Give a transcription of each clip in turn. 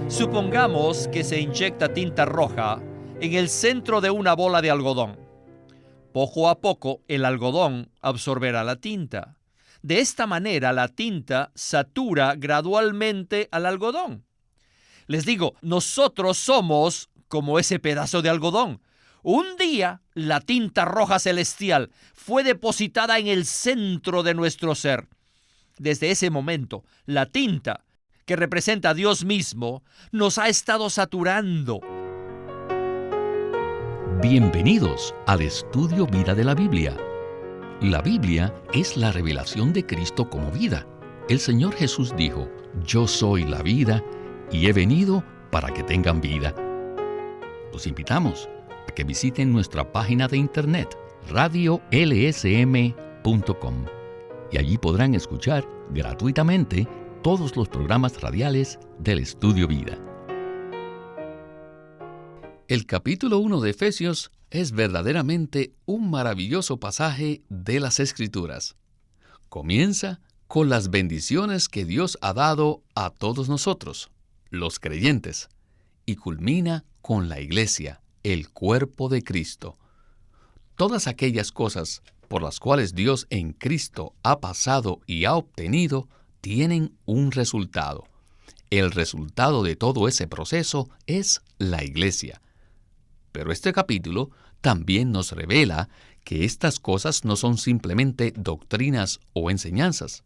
Supongamos que se inyecta tinta roja en el centro de una bola de algodón. Poco a poco el algodón absorberá la tinta. De esta manera la tinta satura gradualmente al algodón. Les digo, nosotros somos como ese pedazo de algodón. Un día la tinta roja celestial fue depositada en el centro de nuestro ser. Desde ese momento, la tinta, que representa a Dios mismo, nos ha estado saturando. Bienvenidos al Estudio Vida de la Biblia. La Biblia es la revelación de Cristo como vida. El Señor Jesús dijo: "Yo soy la vida y he venido para que tengan vida". Los invitamos a que visiten nuestra página de internet radiolsm.com y allí podrán escuchar gratuitamente todos los programas radiales del Estudio Vida. El capítulo 1 de Efesios es verdaderamente un maravilloso pasaje de las Escrituras. Comienza con las bendiciones que Dios ha dado a todos nosotros, los creyentes, y culmina con la Iglesia, el cuerpo de Cristo. Todas aquellas cosas por las cuales Dios en Cristo ha pasado y ha obtenido tienen un resultado. El resultado de todo ese proceso es la Iglesia. Pero este capítulo también nos revela que estas cosas no son simplemente doctrinas o enseñanzas,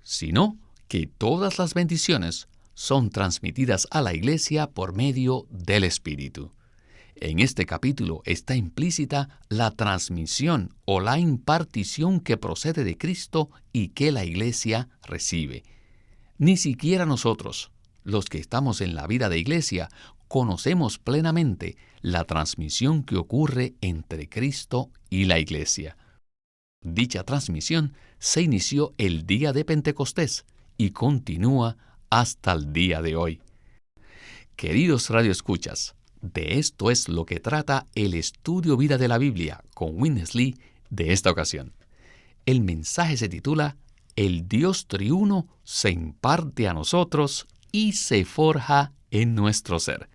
sino que todas las bendiciones son transmitidas a la Iglesia por medio del Espíritu. En este capítulo está implícita la transmisión o la impartición que procede de Cristo y que la Iglesia recibe. Ni siquiera nosotros, los que estamos en la vida de Iglesia, conocemos plenamente la transmisión que ocurre entre Cristo y la Iglesia. Dicha transmisión se inició el día de Pentecostés y continúa hasta el día de hoy. Queridos radioescuchas, de esto es lo que trata el Estudio Vida de la Biblia con Witness Lee de esta ocasión. El mensaje se titula "El Dios triuno se imparte a nosotros y se forja en nuestro ser".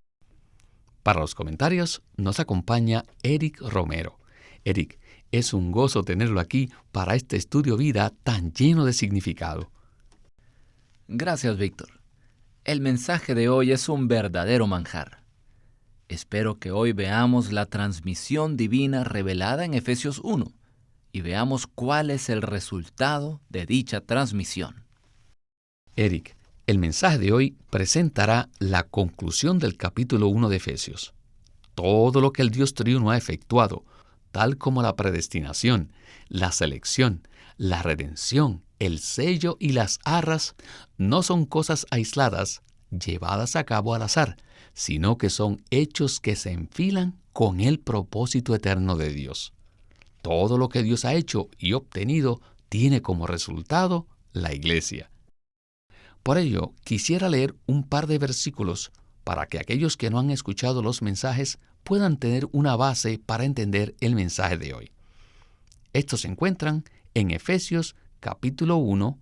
Para los comentarios nos acompaña Eric Romero. Eric, es un gozo tenerlo aquí para este Estudio Vida tan lleno de significado. Gracias, Víctor. El mensaje de hoy es un verdadero manjar. Espero que hoy veamos la transmisión divina revelada en Efesios 1 y veamos cuál es el resultado de dicha transmisión. Eric, el mensaje de hoy presentará la conclusión del capítulo 1 de Efesios. Todo lo que el Dios triuno ha efectuado, tal como la predestinación, la selección, la redención, el sello y las arras, no son cosas aisladas llevadas a cabo al azar, sino que son hechos que se enfilan con el propósito eterno de Dios. Todo lo que Dios ha hecho y obtenido tiene como resultado la Iglesia. Por ello, quisiera leer un par de versículos para que aquellos que no han escuchado los mensajes puedan tener una base para entender el mensaje de hoy. Estos se encuentran en Efesios capítulo 1,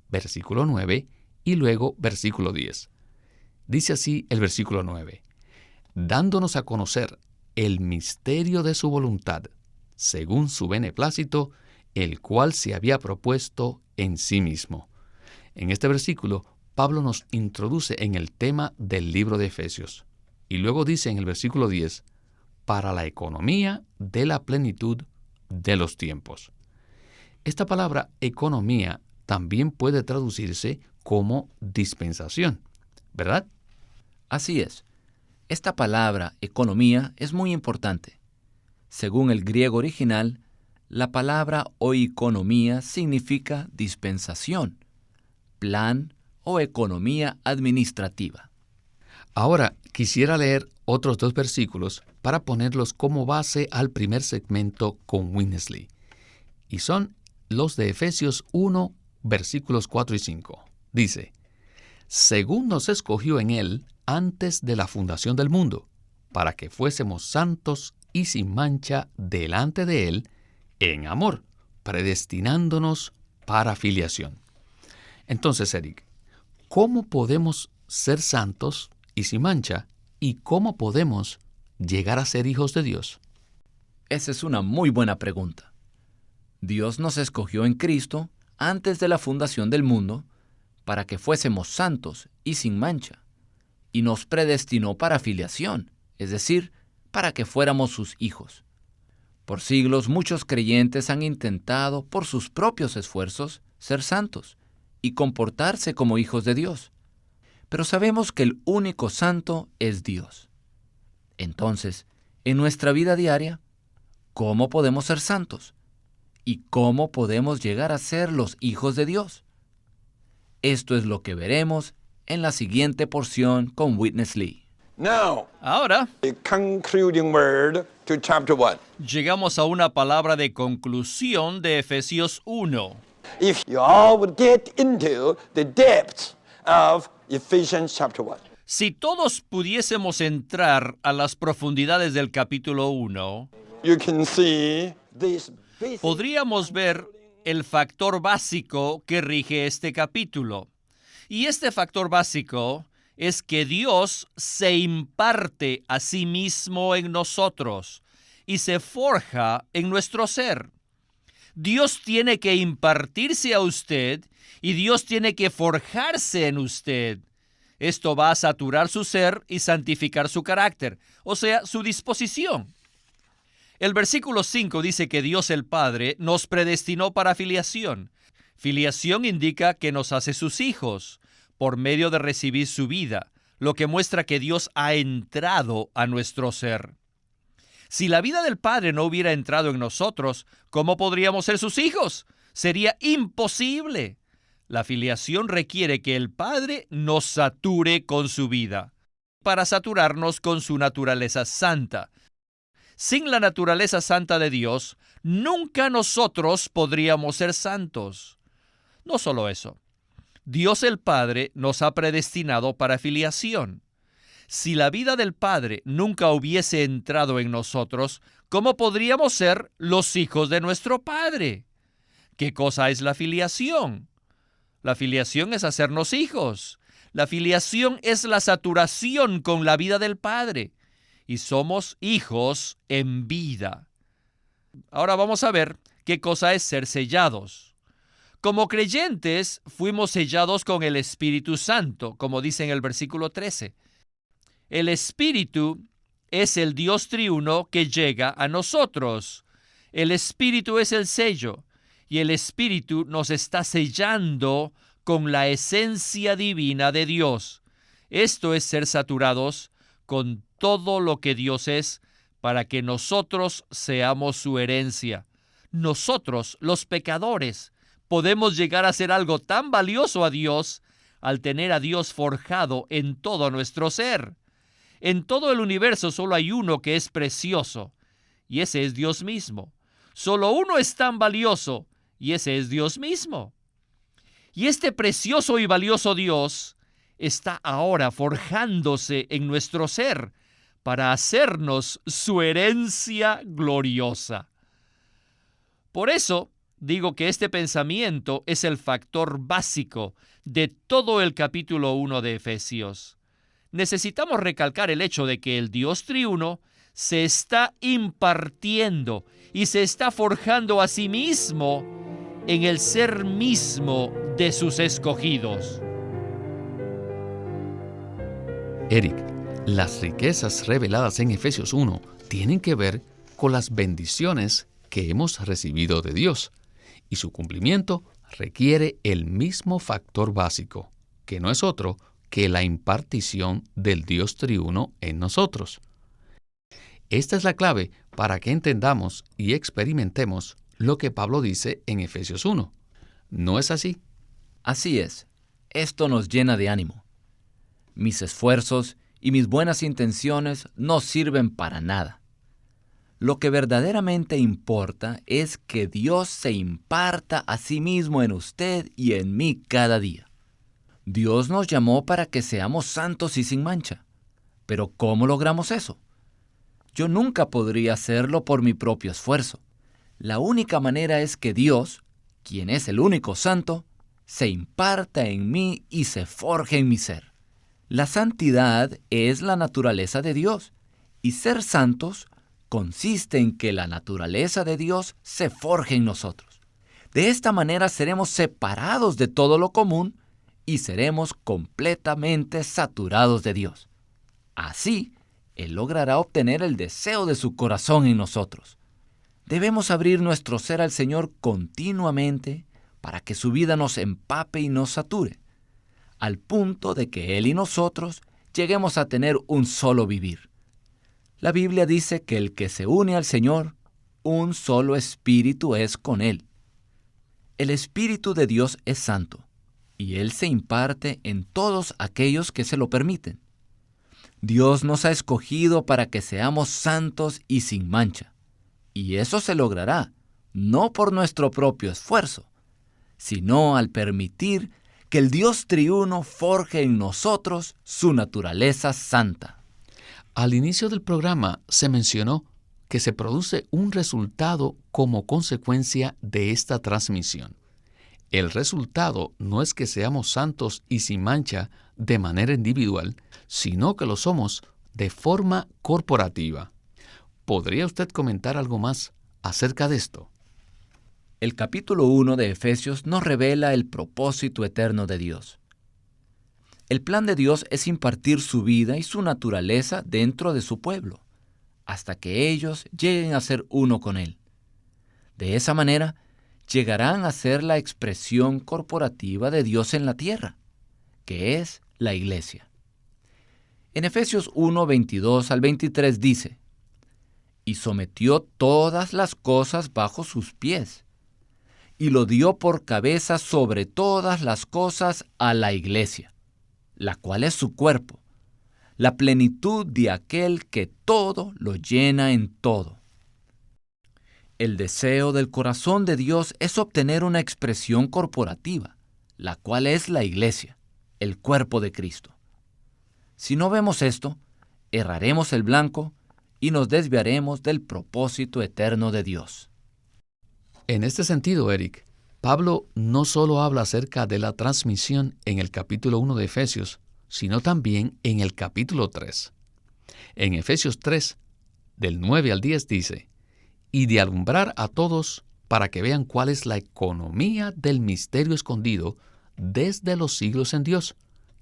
versículo 9 y luego versículo 10. Dice así el versículo 9: "Dándonos a conocer el misterio de su voluntad, según su beneplácito, el cual se había propuesto en sí mismo". En este versículo, Pablo nos introduce en el tema del libro de Efesios. Y luego dice en el versículo 10, "para la economía de la plenitud de los tiempos". Esta palabra economía también puede traducirse como dispensación, ¿verdad? Así es. Esta palabra economía es muy importante. Según el griego original, la palabra oikonomía significa dispensación, plan o economía administrativa. Ahora quisiera leer otros dos versículos para ponerlos como base al primer segmento con Witness Lee. Y son los de Efesios 1, versículos 4 y 5. Dice: "Según nos escogió en Él antes de la fundación del mundo, para que fuésemos santos y sin mancha delante de Él en amor, predestinándonos para filiación". Entonces, Eric, ¿cómo podemos ser santos y y sin mancha, y cómo podemos llegar a ser hijos de Dios? Esa es una muy buena pregunta. Dios nos escogió en Cristo antes de la fundación del mundo para que fuésemos santos y sin mancha, y nos predestinó para filiación, es decir, para que fuéramos sus hijos. Por siglos muchos creyentes han intentado, por sus propios esfuerzos, ser santos y comportarse como hijos de Dios. Pero sabemos que el único santo es Dios. Entonces, en nuestra vida diaria, ¿cómo podemos ser santos? ¿Y cómo podemos llegar a ser los hijos de Dios? Esto es lo que veremos en la siguiente porción con Witness Lee. Now, Ahora the concluding word to chapter 1. llegamos a una palabra de conclusión de Efesios 1. If you all would get into the depths of Ephesians chapter 1. Si todos pudiésemos entrar a las profundidades del capítulo 1, You can see this basic podríamos ver el factor básico que rige este capítulo. Y este factor básico es que Dios se imparte a sí mismo en nosotros y se forja en nuestro ser. Dios tiene que impartirse a usted y Dios tiene que forjarse en usted. Esto va a saturar su ser y santificar su carácter, o sea, su disposición. El versículo 5 dice que Dios el Padre nos predestinó para filiación. Filiación indica que nos hace sus hijos por medio de recibir su vida, lo que muestra que Dios ha entrado a nuestro ser. Si la vida del Padre no hubiera entrado en nosotros, ¿cómo podríamos ser sus hijos? Sería imposible. La filiación requiere que el Padre nos sature con su vida, para saturarnos con su naturaleza santa. Sin la naturaleza santa de Dios, nunca nosotros podríamos ser santos. No solo eso. Dios el Padre nos ha predestinado para filiación. Si la vida del Padre nunca hubiese entrado en nosotros, ¿cómo podríamos ser los hijos de nuestro Padre? ¿Qué cosa es la filiación? La filiación es hacernos hijos. La filiación es la saturación con la vida del Padre. Y somos hijos en vida. Ahora vamos a ver qué cosa es ser sellados. Como creyentes, fuimos sellados con el Espíritu Santo, como dice en el versículo 13. El Espíritu es el Dios triuno que llega a nosotros. El Espíritu es el sello, y el Espíritu nos está sellando con la esencia divina de Dios. Esto es ser saturados con todo lo que Dios es, para que nosotros seamos su herencia. Nosotros, los pecadores, podemos llegar a ser algo tan valioso a Dios al tener a Dios forjado en todo nuestro ser. En todo el universo solo hay uno que es precioso, y ese es Dios mismo. Solo uno es tan valioso, y ese es Dios mismo. Y este precioso y valioso Dios está ahora forjándose en nuestro ser para hacernos su herencia gloriosa. Por eso digo que este pensamiento es el factor básico de todo el capítulo 1 de Efesios. Necesitamos recalcar el hecho de que el Dios triuno se está impartiendo y se está forjando a sí mismo en el ser mismo de sus escogidos. Eric, las riquezas reveladas en Efesios 1 tienen que ver con las bendiciones que hemos recibido de Dios, y su cumplimiento requiere el mismo factor básico, que no es otro que la impartición del Dios triuno en nosotros. Esta es la clave para que entendamos y experimentemos lo que Pablo dice en Efesios 1. ¿No es así? Así es. Esto nos llena de ánimo. Mis esfuerzos y mis buenas intenciones no sirven para nada. Lo que verdaderamente importa es que Dios se imparta a sí mismo en usted y en mí cada día. Dios nos llamó para que seamos santos y sin mancha. Pero ¿cómo logramos eso? Yo nunca podría hacerlo por mi propio esfuerzo. La única manera es que Dios, quien es el único santo, se imparta en mí y se forje en mi ser. La santidad es la naturaleza de Dios, y ser santos consiste en que la naturaleza de Dios se forje en nosotros. De esta manera seremos separados de todo lo común y seremos completamente saturados de Dios. Así, Él logrará obtener el deseo de su corazón en nosotros. Debemos abrir nuestro ser al Señor continuamente para que su vida nos empape y nos sature, al punto de que Él y nosotros lleguemos a tener un solo vivir. La Biblia dice que el que se une al Señor, un solo espíritu es con Él. El Espíritu de Dios es santo, y Él se imparte en todos aquellos que se lo permiten. Dios nos ha escogido para que seamos santos y sin mancha, y eso se logrará, no por nuestro propio esfuerzo, sino al permitir que el Dios triuno forje en nosotros su naturaleza santa. Al inicio del programa se mencionó que se produce un resultado como consecuencia de esta transmisión. El resultado no es que seamos santos y sin mancha de manera individual, sino que lo somos de forma corporativa. ¿Podría usted comentar algo más acerca de esto? El capítulo 1 de Efesios nos revela el propósito eterno de Dios. El plan de Dios es impartir su vida y su naturaleza dentro de su pueblo, hasta que ellos lleguen a ser uno con Él. De esa manera, llegarán a ser la expresión corporativa de Dios en la tierra, que es la Iglesia. En Efesios 1, 22 al 23 dice: «Y sometió todas las cosas bajo sus pies, y lo dio por cabeza sobre todas las cosas a la Iglesia, la cual es su cuerpo, la plenitud de aquel que todo lo llena en todo». El deseo del corazón de Dios es obtener una expresión corporativa, la cual es la Iglesia, el cuerpo de Cristo. Si no vemos esto, erraremos el blanco y nos desviaremos del propósito eterno de Dios. En este sentido, Eric, Pablo no solo habla acerca de la transmisión en el capítulo 1 de Efesios, sino también en el capítulo 3. En Efesios 3, del 9 al 10 dice: «Y de alumbrar a todos para que vean cuál es la economía del misterio escondido desde los siglos en Dios,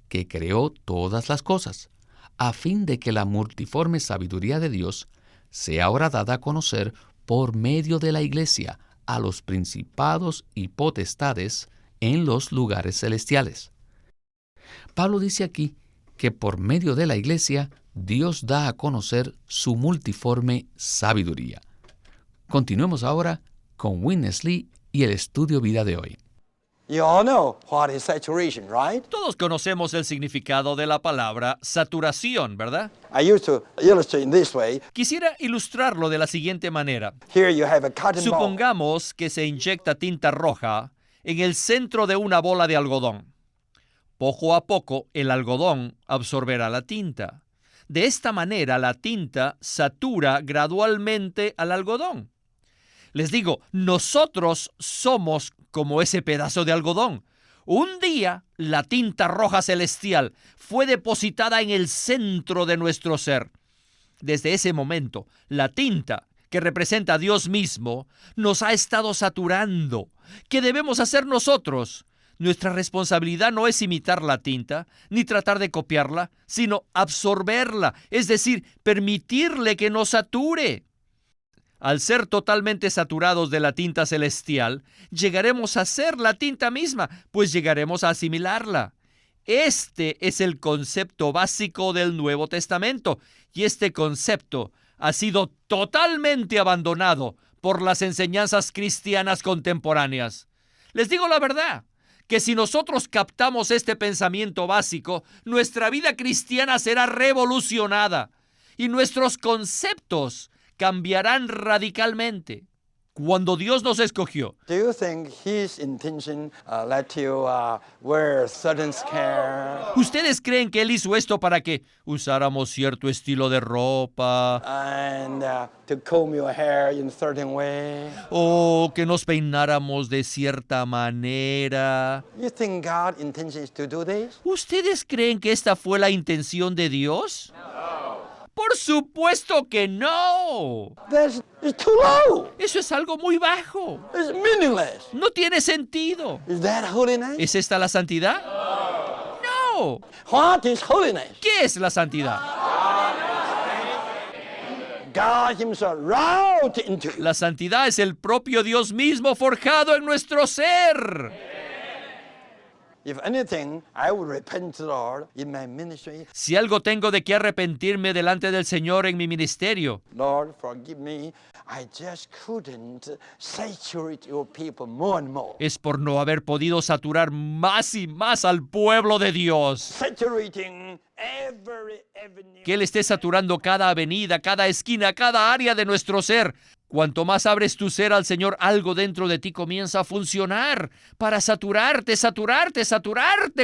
que creó todas las cosas, a fin de que la multiforme sabiduría de Dios sea ahora dada a conocer por medio de la Iglesia a los principados y potestades en los lugares celestiales». Pablo dice aquí que por medio de la Iglesia Dios da a conocer su multiforme sabiduría. Continuemos ahora con Witness Lee y el estudio vida de hoy. You all know what is saturation, right? Todos conocemos el significado de la palabra saturación, ¿verdad? I used to illustrate in this way. Quisiera ilustrarlo de la siguiente manera. Here you have a cotton ball. Supongamos que se inyecta tinta roja en el centro de una bola de algodón. Poco a poco, el algodón absorberá la tinta. De esta manera, la tinta satura gradualmente al algodón. Les digo, nosotros somos como ese pedazo de algodón. Un día, la tinta roja celestial fue depositada en el centro de nuestro ser. Desde ese momento, la tinta, que representa a Dios mismo, nos ha estado saturando. ¿Qué debemos hacer nosotros? Nuestra responsabilidad no es imitar la tinta, ni tratar de copiarla, sino absorberla, es decir, permitirle que nos sature. Al ser totalmente saturados de la tinta celestial, llegaremos a ser la tinta misma, pues llegaremos a asimilarla. Este es el concepto básico del Nuevo Testamento, y este concepto ha sido totalmente abandonado por las enseñanzas cristianas contemporáneas. Les digo la verdad, que si nosotros captamos este pensamiento básico, nuestra vida cristiana será revolucionada y nuestros conceptos cambiarán radicalmente. Cuando Dios nos escogió, Do you think his intention let you wear certain scare ¿ustedes creen que Él hizo esto para que usáramos cierto estilo de ropa and to comb your hair in a certain way? o que nos peináramos de cierta manera? You think God's intention is to do this? ¿Ustedes creen que esta fue la intención de Dios? ¡Por supuesto que no! It's too low. Eso es algo muy bajo. It's meaningless. No tiene sentido. Is that holiness? ¿Es esta la santidad? No. What is holiness? ¿Qué es la santidad? God himself wrought into you. La santidad es el propio Dios mismo forjado en nuestro ser. If anything, I would repent to the Lord in my ministry. Si algo tengo de qué arrepentirme delante del Señor en mi ministerio, Lord, forgive me. I just couldn't saturate your people more and more. es por no haber podido saturar más y más al pueblo de Dios. Saturating every avenue. Que Él esté saturando cada avenida, cada esquina, cada área de nuestro ser. Cuanto más abres tu ser al Señor, algo dentro de ti comienza a funcionar para saturarte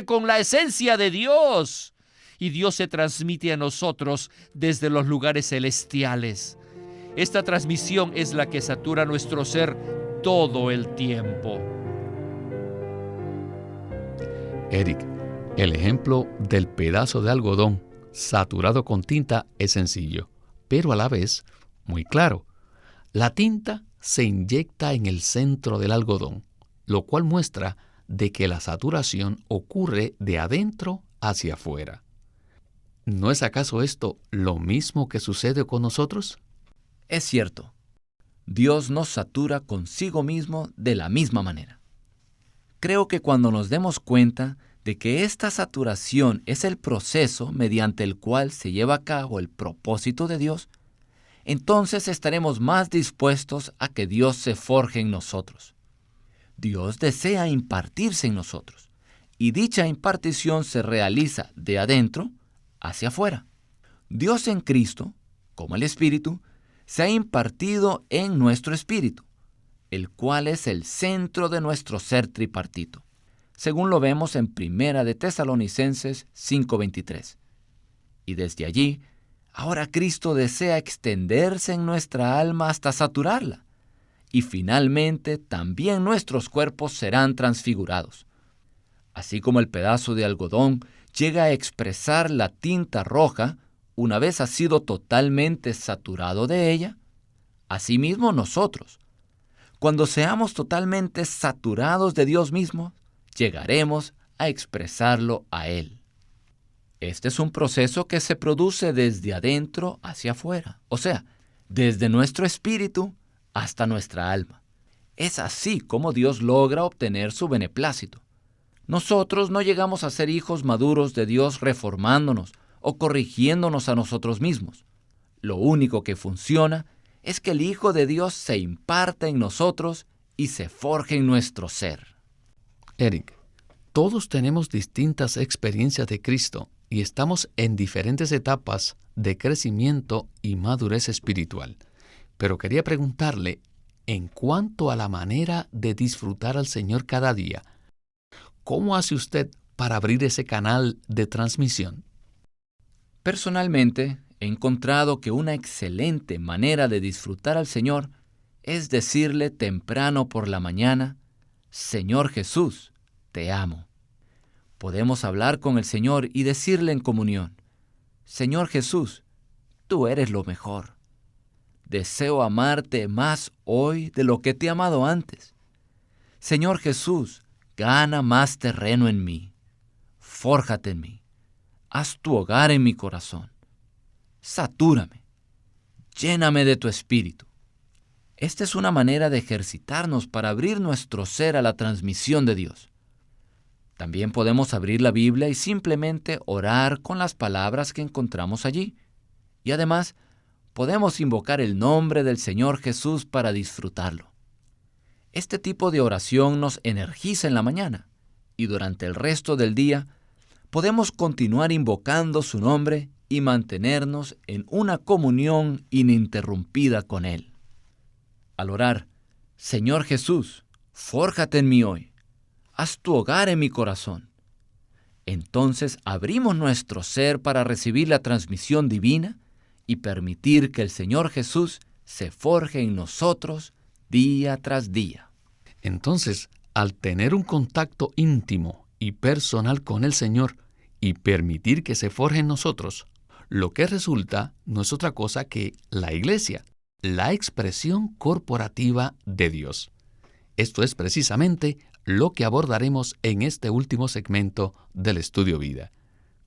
con la esencia de Dios. Y Dios se transmite a nosotros desde los lugares celestiales. Esta transmisión es la que satura nuestro ser todo el tiempo. Eric, el ejemplo del pedazo de algodón saturado con tinta es sencillo, pero a la vez muy claro. La tinta se inyecta en el centro del algodón, lo cual muestra de que la saturación ocurre de adentro hacia afuera. ¿No es acaso esto lo mismo que sucede con nosotros? Es cierto. Dios nos satura consigo mismo de la misma manera. Creo que cuando nos demos cuenta de que esta saturación es el proceso mediante el cual se lleva a cabo el propósito de Dios, entonces estaremos más dispuestos a que Dios se forje en nosotros. Dios desea impartirse en nosotros, y dicha impartición se realiza de adentro hacia afuera. Dios en Cristo, como el Espíritu, se ha impartido en nuestro espíritu, el cual es el centro de nuestro ser tripartito, según lo vemos en 1 de Tesalonicenses 5:23. Y desde allí, ahora Cristo desea extenderse en nuestra alma hasta saturarla, y finalmente también nuestros cuerpos serán transfigurados. Así como el pedazo de algodón llega a expresar la tinta roja una vez ha sido totalmente saturado de ella, asimismo nosotros, cuando seamos totalmente saturados de Dios mismo, llegaremos a expresarlo a Él. Este es un proceso que se produce desde adentro hacia afuera, o sea, desde nuestro espíritu hasta nuestra alma. Es así como Dios logra obtener su beneplácito. Nosotros no llegamos a ser hijos maduros de Dios reformándonos o corrigiéndonos a nosotros mismos. Lo único que funciona es que el Hijo de Dios se imparta en nosotros y se forje en nuestro ser. Eric, todos tenemos distintas experiencias de Cristo y estamos en diferentes etapas de crecimiento y madurez espiritual. Pero quería preguntarle, en cuanto a la manera de disfrutar al Señor cada día, ¿cómo hace usted para abrir ese canal de transmisión? Personalmente, he encontrado que una excelente manera de disfrutar al Señor es decirle temprano por la mañana, Señor Jesús, te amo. Podemos hablar con el Señor y decirle en comunión, Señor Jesús, tú eres lo mejor. Deseo amarte más hoy de lo que te he amado antes. Señor Jesús, gana más terreno en mí. Fórjate en mí. Haz tu hogar en mi corazón. Satúrame. Lléname de tu espíritu. Esta es una manera de ejercitarnos para abrir nuestro ser a la transmisión de Dios. También podemos abrir la Biblia y simplemente orar con las palabras que encontramos allí. Y además, podemos invocar el nombre del Señor Jesús para disfrutarlo. Este tipo de oración nos energiza en la mañana y durante el resto del día podemos continuar invocando su nombre y mantenernos en una comunión ininterrumpida con Él. Al orar, Señor Jesús, fórjate en mí hoy. Haz tu hogar en mi corazón. Entonces abrimos nuestro ser para recibir la transmisión divina y permitir que el Señor Jesús se forje en nosotros día tras día. Entonces, al tener un contacto íntimo y personal con el Señor y permitir que se forje en nosotros, lo que resulta no es otra cosa que la iglesia, la expresión corporativa de Dios. Esto es precisamente lo que abordaremos en este último segmento del Estudio Vida.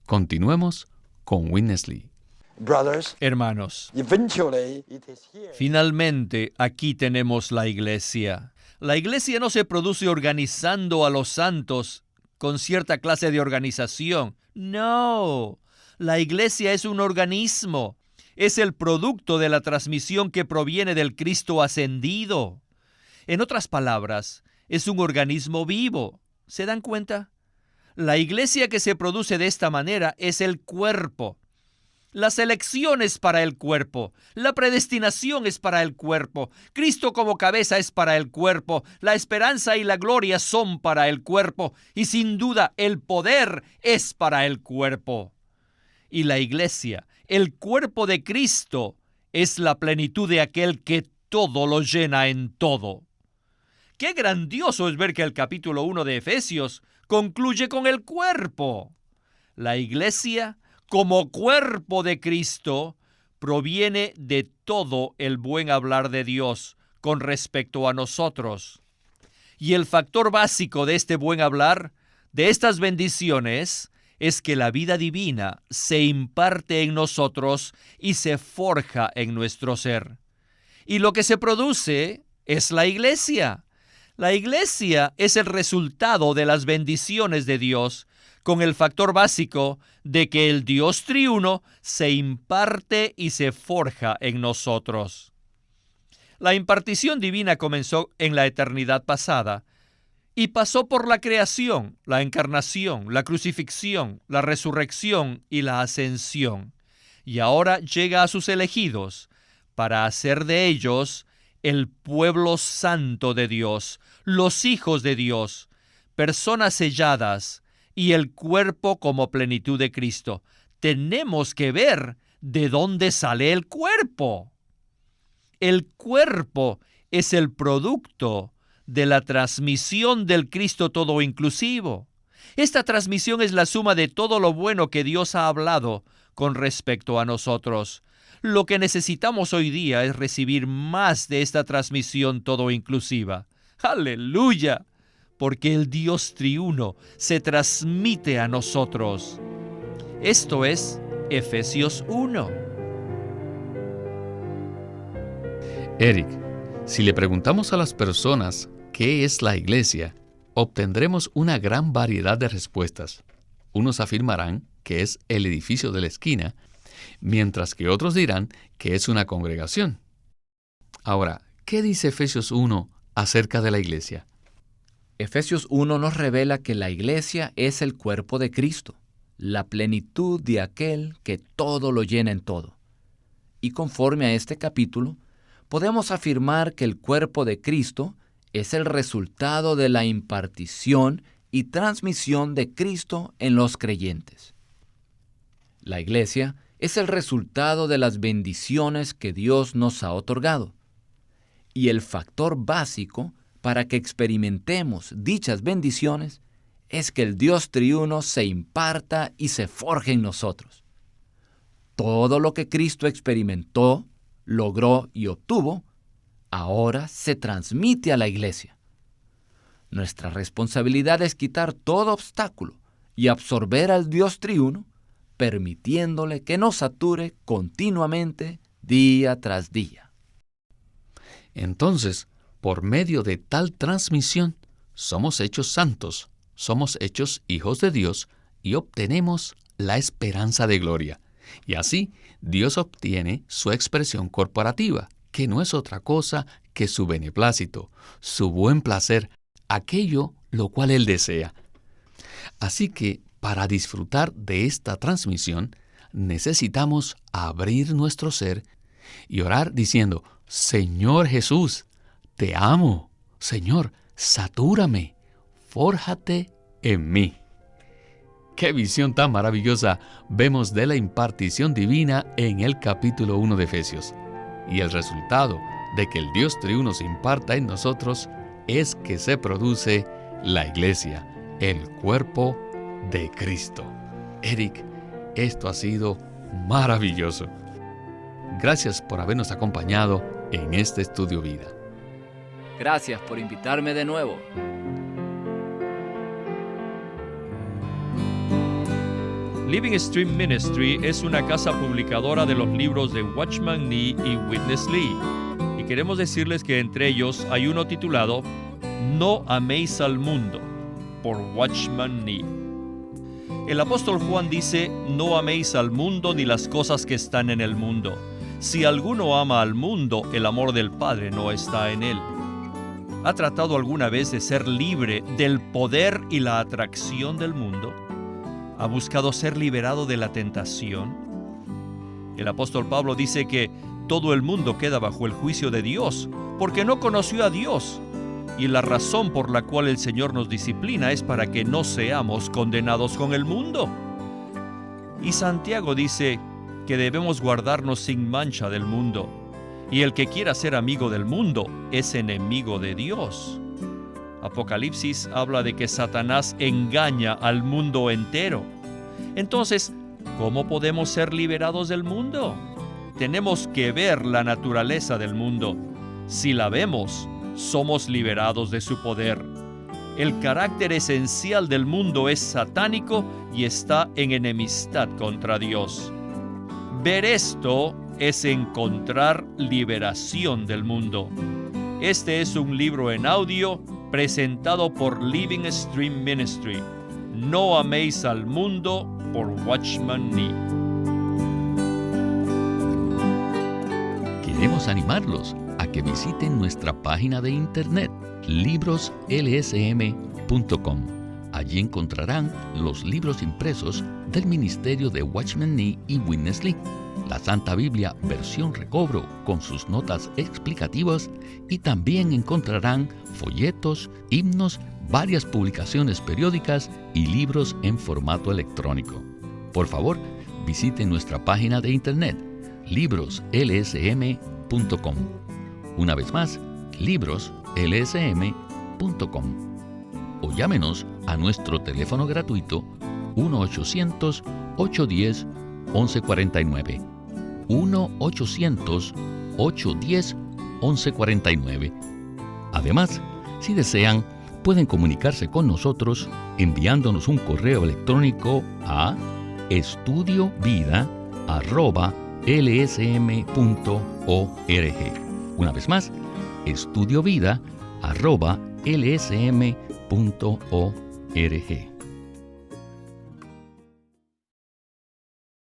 Continuemos con Witness Lee. Brothers, Hermanos, eventually it is here. finalmente aquí tenemos la iglesia. La iglesia no se produce organizando a los santos con cierta clase de organización. No, la iglesia es un organismo. Es el producto de la transmisión que proviene del Cristo ascendido. En otras palabras, es un organismo vivo. ¿Se dan cuenta? La iglesia que se produce de esta manera es el cuerpo. La selección es para el cuerpo. La predestinación es para el cuerpo. Cristo como cabeza es para el cuerpo. La esperanza y la gloria son para el cuerpo. Y sin duda el poder es para el cuerpo. Y la iglesia, el cuerpo de Cristo, es la plenitud de aquel que todo lo llena en todo. ¡Qué grandioso es ver que el capítulo 1 de Efesios concluye con el cuerpo! La iglesia, como cuerpo de Cristo, proviene de todo el buen hablar de Dios con respecto a nosotros. Y el factor básico de este buen hablar, de estas bendiciones, es que la vida divina se imparte en nosotros y se forja en nuestro ser. Y lo que se produce es la iglesia. La iglesia es el resultado de las bendiciones de Dios, con el factor básico de que el Dios triuno se imparte y se forja en nosotros. La impartición divina comenzó en la eternidad pasada y pasó por la creación, la encarnación, la crucifixión, la resurrección y la ascensión. Y ahora llega a sus elegidos para hacer de ellos el pueblo santo de Dios, los hijos de Dios, personas selladas y el cuerpo como plenitud de Cristo. Tenemos que ver de dónde sale el cuerpo. El cuerpo es el producto de la transmisión del Cristo todo inclusivo. Esta transmisión es la suma de todo lo bueno que Dios ha hablado con respecto a nosotros. Lo que necesitamos hoy día es recibir más de esta transmisión todo inclusiva. ¡Aleluya! Porque el Dios triuno se transmite a nosotros. Esto es Efesios 1. Eric, si le preguntamos a las personas qué es la iglesia, obtendremos una gran variedad de respuestas. Unos afirmarán que es el edificio de la esquina, mientras que otros dirán que es una congregación. Ahora, ¿qué dice Efesios 1 acerca de la iglesia? Efesios 1 nos revela que la iglesia es el cuerpo de Cristo, la plenitud de aquel que todo lo llena en todo. Y conforme a este capítulo, podemos afirmar que el cuerpo de Cristo es el resultado de la impartición y transmisión de Cristo en los creyentes. La iglesia es el resultado de las bendiciones que Dios nos ha otorgado. Y el factor básico para que experimentemos dichas bendiciones es que el Dios triuno se imparta y se forje en nosotros. Todo lo que Cristo experimentó, logró y obtuvo, ahora se transmite a la iglesia. Nuestra responsabilidad es quitar todo obstáculo y absorber al Dios triuno, permitiéndole que nos sature continuamente día tras día. Entonces, por medio de tal transmisión, somos hechos santos, somos hechos hijos de Dios y obtenemos la esperanza de gloria. Y así, Dios obtiene su expresión corporativa, que no es otra cosa que su beneplácito, su buen placer, aquello lo cual Él desea. Así que, para disfrutar de esta transmisión, necesitamos abrir nuestro ser y orar diciendo: Señor Jesús, Te amo, Señor, satúrame, fórjate en mí. ¡Qué visión tan maravillosa vemos de la impartición divina en el capítulo 1 de Efesios! Y el resultado de que el Dios triuno se imparta en nosotros es que se produce la iglesia, el cuerpo de Cristo. Eric, esto ha sido maravilloso. Gracias por habernos acompañado en este Estudio Vida. Gracias por invitarme de nuevo. Living Stream Ministry es una casa publicadora de los libros de Watchman Nee y Witness Lee. Y queremos decirles que entre ellos hay uno titulado No améis al mundo, por Watchman Nee. El apóstol Juan dice, no améis al mundo ni las cosas que están en el mundo. Si alguno ama al mundo, el amor del Padre no está en él. ¿Ha tratado alguna vez de ser libre del poder y la atracción del mundo? ¿Ha buscado ser liberado de la tentación? El apóstol Pablo dice que todo el mundo queda bajo el juicio de Dios, porque no conoció a Dios. Y la razón por la cual el Señor nos disciplina es para que no seamos condenados con el mundo. Y Santiago dice que debemos guardarnos sin mancha del mundo, y el que quiera ser amigo del mundo es enemigo de Dios. Apocalipsis habla de que Satanás engaña al mundo entero. Entonces, ¿cómo podemos ser liberados del mundo? Tenemos que ver la naturaleza del mundo. Si la vemos, somos liberados de su poder. El carácter esencial del mundo es satánico y está en enemistad contra Dios. Ver esto es encontrar liberación del mundo. Este es un libro en audio presentado por Living Stream Ministry. No améis al mundo, por Watchman Nee. Queremos animarlos a que visiten nuestra página de internet, libroslsm.com. Allí encontrarán los libros impresos del ministerio de Watchman Nee y Witness Lee, la Santa Biblia versión recobro con sus notas explicativas, y también encontrarán folletos, himnos, varias publicaciones periódicas y libros en formato electrónico. Por favor, visiten nuestra página de internet, libroslsm.com. Una vez más, libroslsm.com. O llámenos a nuestro teléfono gratuito 1-800-810-1149. 1-800-810-1149. Además, si desean, pueden comunicarse con nosotros enviándonos un correo electrónico a estudiovida@lsm.org. Una vez más, estudiovida@lsm.org.